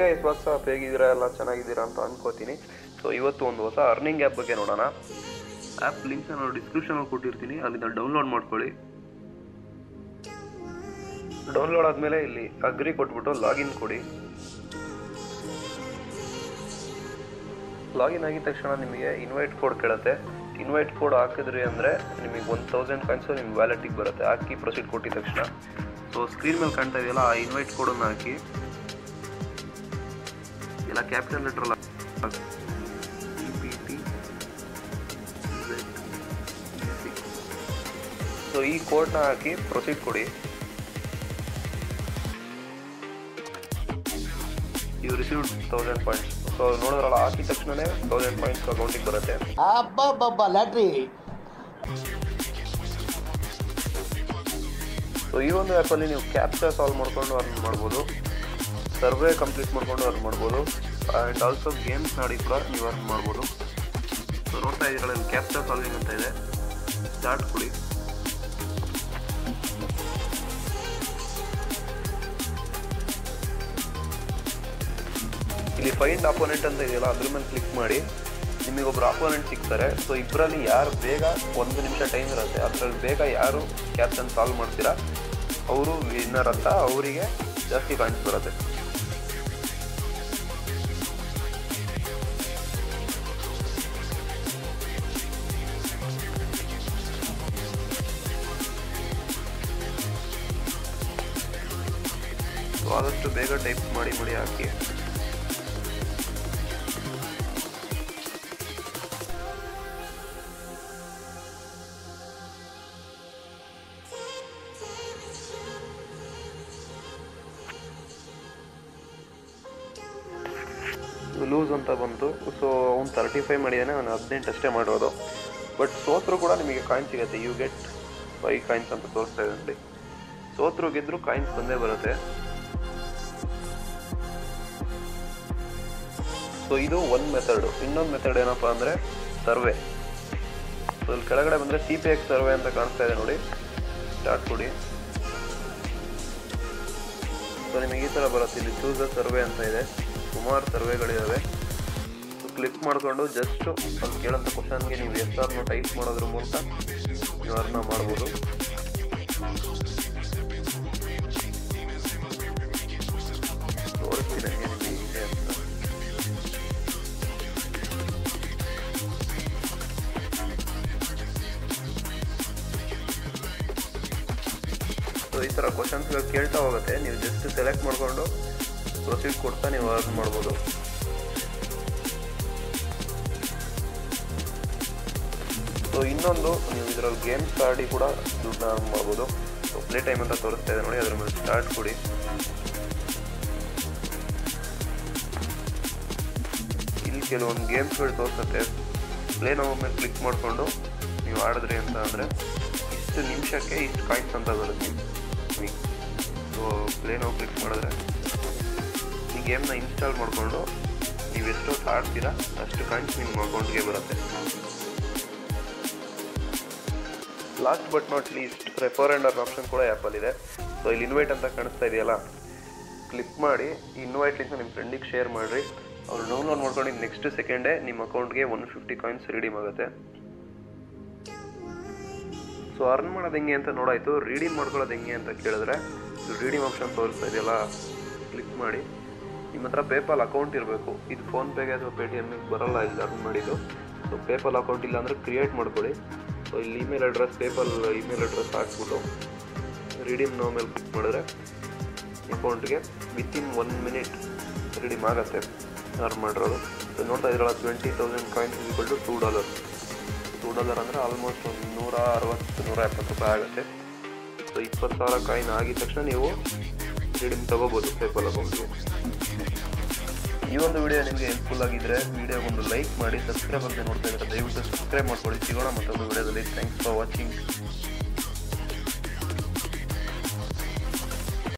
Guys WhatsApp ಹೇಗಿದ್ದೀರಾ, ಎಲ್ಲ ಚೆನ್ನಾಗಿದ್ದೀರಾ ಅಂತ ಅನ್ಕೋತೀನಿ. ಸೊ ಇವತ್ತು ಒಂದು ಹೊಸ ಅರ್ನಿಂಗ್ ಆ್ಯಪ್ ಬಗ್ಗೆ ನೋಡೋಣ. ಆ್ಯಪ್ ಲಿಂಕ್ನ ನಾನು ಡಿಸ್ಕ್ರಿಪ್ಷನಲ್ಲಿ ಕೊಟ್ಟಿರ್ತೀನಿ, ಅಲ್ಲಿಂದ ಡೌನ್ಲೋಡ್ ಮಾಡ್ಕೊಳ್ಳಿ. ಡೌನ್ಲೋಡ್ ಆದಮೇಲೆ ಇಲ್ಲಿ ಅಗ್ರಿ ಕೊಟ್ಬಿಟ್ಟು ಲಾಗಿನ್ ಕೊಡಿ. ಲಾಗಿನ್ ಆಗಿದ ತಕ್ಷಣ ನಿಮಗೆ ಇನ್ವೈಟ್ ಕೋಡ್ ಕೇಳುತ್ತೆ. ಇನ್ವೈಟ್ ಕೋಡ್ ಹಾಕಿದ್ರಿ ಅಂದರೆ ನಿಮಗೆ 1000 ಕಾಯಿನ್ಸು ನಿಮ್ಮ ವ್ಯಾಲೆಟಿಗೆ ಬರುತ್ತೆ. ಹಾಕಿ ಪ್ರೊಸೀಡ್ ಕೊಟ್ಟಿದ ತಕ್ಷಣ ಸೊ ಸ್ಕ್ರೀನ್ ಮೇಲೆ ಕಾಣ್ತಾ ಇದೆಯಲ್ಲ, ಆ ಇನ್ವೈಟ್ ಕೋಡನ್ನು ಹಾಕಿ ಎಲ್ಲ ಕ್ಯಾಪಿಟಲ್ ಲೆಟ್ರಲ್ಲ ಸೊ ಈ ಕೋಡ್ನ ಹಾಕಿ ಪ್ರೊಸೀಡ್ ಕೊಡಿ. You received 1000 points. ಸೊ ನೋಡಿದ್ರಲ್ಲ, ಹಾಕಿದ ತಕ್ಷಣನೇ 1000 ಪಾಯಿಂಟ್ಸ್ ಅಕೌಂಟಿಗೆ ಬರುತ್ತೆ. ಸೊ ಈ ಒಂದು ಆ್ಯಪಲ್ಲಿ ನೀವು ಕ್ಯಾಪ್ಚಾ ಸಾಲ್ವ್ ಮಾಡ್ಕೊಂಡು ಅರ್ನ್ ಮಾಡ್ಬೋದು, ಸರ್ವೆ ಕಂಪ್ಲೀಟ್ ಮಾಡ್ಕೊಂಡು ಅರ್ನ್ ಮಾಡ್ಬೋದು, ಆ್ಯಂಡ್ ಆಲ್ಸೋ ಗೇಮ್ಸ್ ಆಡಿ ಕೂಡ ನೀವು ಅರ್ನ್ ಮಾಡ್ಬೋದು. ಸೊ ನೋಡ್ತಾ ಇದ್ದೀರಲ್ಲ, ಇಲ್ಲಿ ಕ್ಯಾಪ್ಚಾ ಸಾಲ್ವಿಂಗ್ ಅಂತ ಇದೆ, ಸ್ಟಾರ್ಟ್ ಕೊಡಿ. ಇಲ್ಲಿ ಫೈಂಡ್ ಅಪೋನೆಂಟ್ ಅಂತ ಇದೆಯಲ್ಲ, ಅದ್ರ ಮೇಲೆ ಕ್ಲಿಕ್ ಮಾಡಿ. ನಿಮಗೊಬ್ಬರು ಅಪೋನೆಂಟ್ ಸಿಗ್ತಾರೆ. ಸೊ ಇಬ್ಬರಲ್ಲಿ ಯಾರು ಬೇಗ 1 ನಿಮಿಷ ಟೈಮ್ ಇರುತ್ತೆ, ಅದರಲ್ಲಿ ಬೇಗ ಯಾರು ಕ್ಯಾಪ್ಚನ್ ಸಾಲ್ವ್ ಮಾಡ್ತೀರಾ ಅವರು ವಿನ್ನರ್ ಅಂತ, ಅವರಿಗೆ ಜಾಸ್ತಿ ಕಾಯಿನ್ಸ್ ಬರುತ್ತೆ. ಸೊ ಆದಷ್ಟು ಬೇಗ ಟೈಪ್ ಮಾಡಿ ಹಾಕಿ. ಲೂಸ್ ಅಂತ ಬಂತು. ಸೊ ಅವ್ನು 35 ಮಾಡಿದ್ದಾನೆ, ಅವನು 18 ಅಷ್ಟೇ ಮಾಡಿರೋದು. ಬಟ್ ಸೋತ್ರು ಕೂಡ ನಿಮಗೆ ಕಾಯಿನ್ಸ್ ಸಿಗುತ್ತೆ. ಯು ಗೆಟ್ 5 ಕಾಯಿನ್ಸ್ ಅಂತ ತೋರಿಸ್ತಾ ಇದೆ ನೋಡಿ. ಸೋತ್ರು ಗೆದ್ರು ಕಾಯಿನ್ಸ್ ಬಂದೇ ಬರುತ್ತೆ. ಸೊ ಇದು ಒಂದು ಮೆಥಡು. ಇನ್ನೊಂದು ಮೆಥಡ್ ಏನಪ್ಪ ಅಂದರೆ ಸರ್ವೆ. ಸೊ ಇಲ್ಲಿ ಕೆಳಗಡೆ ಬಂದರೆ CPX ಸರ್ವೆ ಅಂತ ಕಾಣಿಸ್ತಾ ಇದೆ ನೋಡಿ, ಸ್ಟಾರ್ಟ್ ಕೊಡಿ. ಸೊ ನಿಮಗೆ ಈ ಥರ ಬರುತ್ತೆ. ಇಲ್ಲಿ ಚೂಸ್ ಸರ್ವೆ ಅಂತ ಇದೆ, ಸುಮಾರು ಸರ್ವೆಗಳಿದ್ದಾವೆ. ಸೊ ಕ್ಲಿಕ್ ಮಾಡಿಕೊಂಡು ಜಸ್ಟ್ ಅಲ್ಲಿ ಕೇಳೋಂಥ ಕ್ವಶನ್ಗೆ ನೀವು SRನ ಟೈಪ್ ಮಾಡೋದ್ರ ಮೂಲಕ ನೀವು ಅರ್ನ ಮಾಡ್ಬೋದು. ತೋರಿಸ್ತೀನಿ ನಿಮಗೆ ಹೀಗೆ ಅಂತ. ಸೊ ಈ ಥರ ಕ್ವಶನ್ಸ್ಗಳು ಕೇಳ್ತಾ ಹೋಗುತ್ತೆ. ನೀವು ಜಸ್ಟ್ ಸೆಲೆಕ್ಟ್ ಮಾಡಿಕೊಂಡು ಪ್ರೊಸೀಡ್ ಕೊಡ್ತಾ ನೀವು ಅರ್ನ್ ಮಾಡ್ಬೋದು. ಸೊ ಇನ್ನೊಂದು, ನೀವು ಇದರಲ್ಲಿ ಗೇಮ್ಸ್ ಆಡಿ ಕೂಡ ದುಡ್ಡನ್ನ ಅರ್ನ್ ಮಾಡ್ಬೋದು. ಸೊ ಪ್ಲೇ ಟೈಮ್ ಅಂತ ತೋರಿಸ್ತಾ ಇದೆ ನೋಡಿ, ಅದ್ರ ಮೇಲೆ ಸ್ಟಾರ್ಟ್ ಕೊಡಿ. ಇಲ್ಲಿ ಕೆಲವೊಂದು ಗೇಮ್ಸ್ಗಳು ತೋರಿಸುತ್ತೆ. ಪ್ಲೇ ನಾವು ಮೇಲೆ ಕ್ಲಿಕ್ ಮಾಡಿಕೊಂಡು ನೀವು ಆಡಿದ್ರಿ ಅಂತ ಅಂದರೆ ಇಷ್ಟು ನಿಮಿಷಕ್ಕೆ ಇಷ್ಟು ಕಾಯಿನ್ಸ್ ಅಂತ ಬರುತ್ತೆ. ಸೊ ಪ್ಲೇ ನಾವು ಕ್ಲಿಕ್ ಮಾಡಿದ್ರೆ ಈ ಗೇಮ್ನ ಇನ್ಸ್ಟಾಲ್ ಮಾಡಿಕೊಂಡು ನೀವು ಎಷ್ಟು ಆಡ್ತೀರಾ ಅಷ್ಟು ಕಾಯಿನ್ಸ್ ನಿಮ್ಮ ಅಕೌಂಟ್ಗೆ ಬರುತ್ತೆ. Last but not least, refer and earn option ಕೂಡ ಆ್ಯಪಲ್ಲಿದೆ. ಸೊ ಇಲ್ಲಿ ಇನ್ವೈಟ್ ಅಂತ ಕಾಣಿಸ್ತಾ ಇದೆಯಲ್ಲ, ಕ್ಲಿಕ್ ಮಾಡಿ ಈ ಇನ್ವೈಟ್ ಲಿಂಕ್ನ ನಿಮ್ಮ ಫ್ರೆಂಡಿಗೆ ಶೇರ್ ಮಾಡಿರಿ. ಅವ್ರು ಡೌನ್ಲೋಡ್ ಮಾಡ್ಕೊಂಡು ನೆಕ್ಸ್ಟ್ ಸೆಕೆಂಡೇ ನಿಮ್ಮ ಅಕೌಂಟ್ಗೆ 150 ಕಾಯಿನ್ಸ್ ರಿಡೀಮ್ ಆಗುತ್ತೆ. ಸೊ ಅರ್ನ್ ಮಾಡೋದು ಹೆಂಗೆ ಅಂತ ನೋಡಾಯಿತು. ರೀಡೀಮ್ ಮಾಡ್ಕೊಳ್ಳೋದು ಹೆಂಗೆ ಅಂತ ಕೇಳಿದ್ರೆ ರೀಡೀಮ್ ಆಪ್ಷನ್ ತೋರಿಸ್ತಾ ಇದೆಯಲ್ಲ, ಕ್ಲಿಕ್ ಮಾಡಿ. ನಿಮ್ಮ ಹತ್ರ ಪೇಪಾಲ್ ಅಕೌಂಟ್ ಇರಬೇಕು. ಇದು ಫೋನ್ಪೇಗೆ ಅಥವಾ ಪೇಟಿಎಮ್ಗೆ ಬರೋಲ್ಲ ಇಲ್ಲಿ ಅರ್ನ್ ಮಾಡಿದ್ದು. ಸೊ ಪೇಪಾಲ್ ಅಕೌಂಟ್ ಇಲ್ಲ ಅಂದರೆ ಕ್ರಿಯೇಟ್ ಮಾಡ್ಕೊಳ್ಳಿ. ಸೊ ಇಲ್ಲಿ email address, PayPal email address ಹಾಕ್ಬಿಟ್ಟು ರೀಡೀಮ್ ನೋ ಮೇಲೆ ಕ್ಲಿಕ್ ಮಾಡಿದ್ರೆ ಅಕೌಂಟ್ಗೆ ವಿತಿನ್ 1 ಮಿನಿಟ್ ರೀಡೀಮ್ ಆಗುತ್ತೆ ಅರ್ನ್ ಮಾಡಿರೋದು. ಸೊ ನೋಡ್ತಾ ಇದ್ರಲ್ಲ, 20,000 ಕಾಯಿನ್ಸ್ ಈಕ್ವಲ್ ಟು $2. $2 ಅಂದರೆ ಆಲ್ಮೋಸ್ಟ್ ಒಂದು 160-170 ರೂಪಾಯಿ ಆಗುತ್ತೆ. ಸೊ 20,000 ಕಾಯಿನ್ ಆಗಿದ ತಕ್ಷಣ ನೀವು ರೀಡೀಮ್ ತೊಗೋಬೋದು ಪೇಪಾಲ್ ಅಕೌಂಟ್ಗೆ. ಈ ಒಂದು ವಿಡಿಯೋ ನಿಮಗೆ ಹೆಲ್ಪ್ಫುಲ್ ಆಗಿದ್ದರೆ ವಿಡಿಯೋಗೊಂದು ಲೈಕ್ ಮಾಡಿ. ಸಬ್ಸ್ಕ್ರೈಬ್ ಅಂತ ನೋಡ್ತಾ ಇದ್ದರೆ ದಯವಿಟ್ಟು ಸಬ್ಸ್ಕ್ರೈಬ್ ಮಾಡ್ಕೊಳ್ಳಿ. ಸಿಗೋಣ ಮತ್ತೊಂದು ವಿಡಿಯೋದಲ್ಲಿ. Thanks for watching.